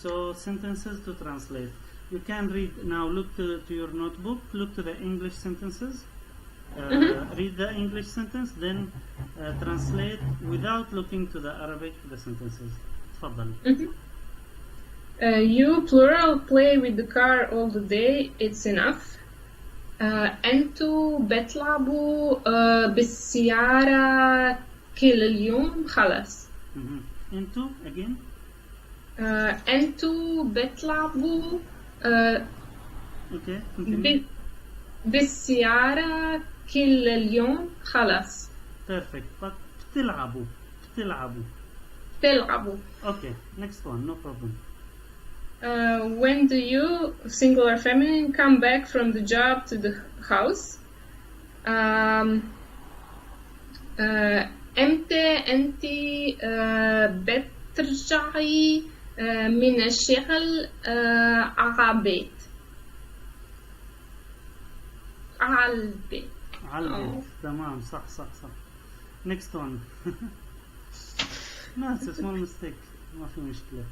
So sentences to translate. You can read now. Look to your notebook. Look to the English sentences. Read the English sentence, then translate without looking to the Arabic the sentences. تفضل. You plural play with the car all the day. It's enough. أنتوا بتلعبوا بالسيارة كل اليوم. خلاص. Into again. أنتوا بتلعبوا Okay. بالسيارة كل اليوم. خلاص. Perfect. But بتلعبوا. Okay. Next one. No problem. When do you, singular feminine, come back from the job to the house? إمتى أنتي بترجعي من الشغل على البيت؟ تمام صح. Next one. No, it's a small mistake. ما في مشكلة.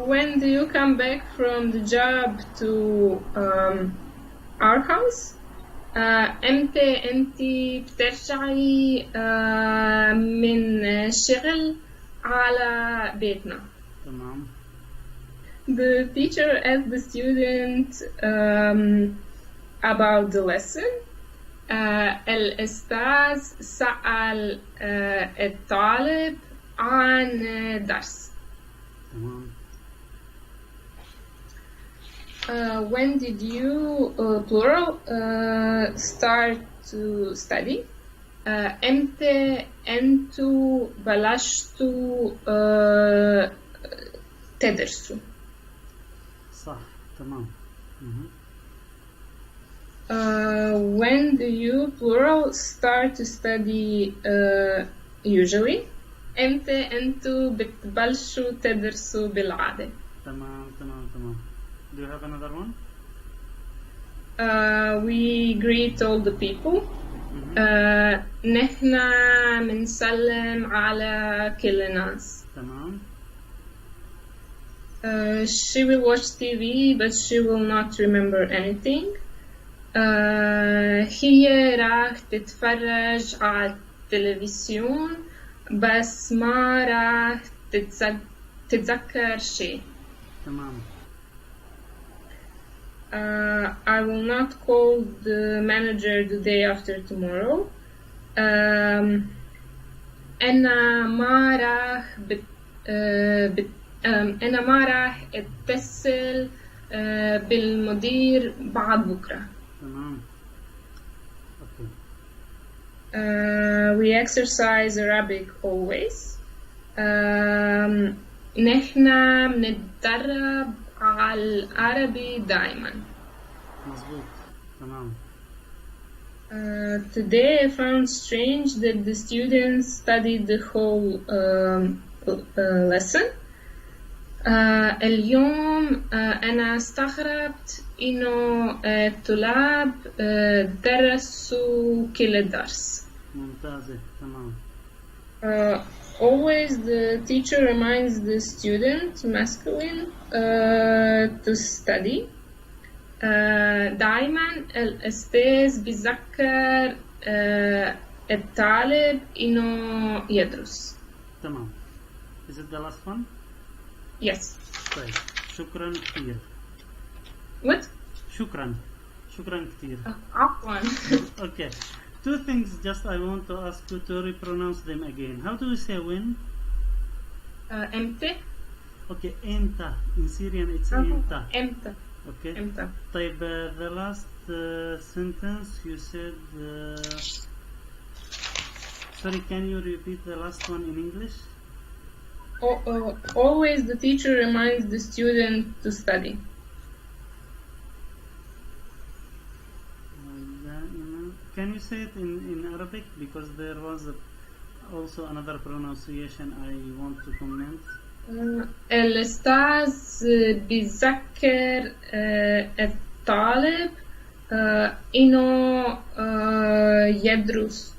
When do you come back from the job to our house? إمتى أنتي بترجعي من الشغل على بيتنا؟ تمام. The teacher asked the student about the lesson. الأستاذ سأل الطالب عن درس. When did you, plural, start to study? إمتى أنتوا بلشتوا تدرسوا؟ صح تمام. When do you, plural, start to study usually? إمتى أنتوا بتبلشوا تدرسوا بالعادة؟ تمام. Do you have another one? We greet all the people. نحن منسلم على كل الناس. تمام. She will watch TV but she will not remember anything. هي راح تتفرج على التلفزيون بس ما راح تتذكر شيء. تمام. I will not call the manager the day after tomorrow. أنا ما راح أتصل بالمدير بعد بكرة. تمام. Okay. We exercise Arabic always. نحن بنتدرب على العربي دائما. مظبوط. تمام. Today I found strange that the students studied the whole lesson. اليوم أنا استغربت إنه الطلاب درسوا كل الدرس. ممتازة. تمام. Always the teacher reminds the student, masculine, to study. دائما الأستاذ بيذكر الطالب إنه يدرس. تمام. Is it the last one? Yes. طيب. شكرا كثير. What? شكرا كثير. عفوا. Okay. Two things just I want to ask you to repronounce them again. How do we say when? إمتى. Okay, إمتى. In Syrian it's إمتى. إمتى. Okay. إمتى. طيب, the last sentence you said. Sorry, can you repeat the last one in English? Always the teacher reminds the student to study. Can you say it in Arabic? Because there was also another pronunciation I want to comment. الأستاذ بيذكر الطالب إنه يدرس.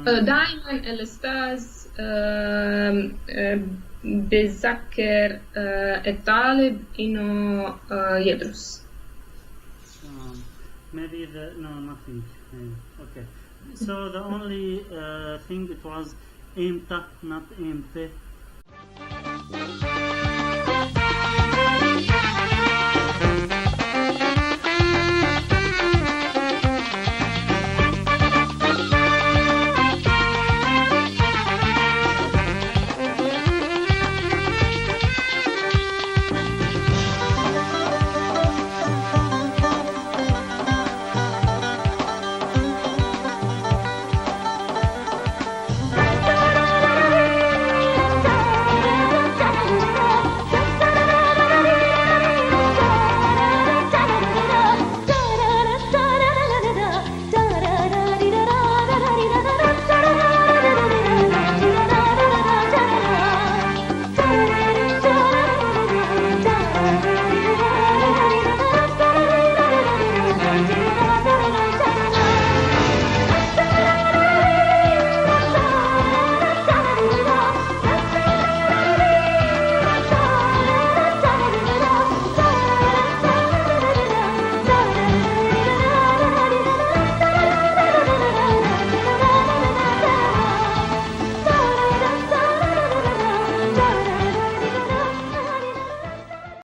دائما الأستاذ بتذكر الطالب إنه يدرس. Maybe nothing. Okay. So the only thing it was imta, not impe.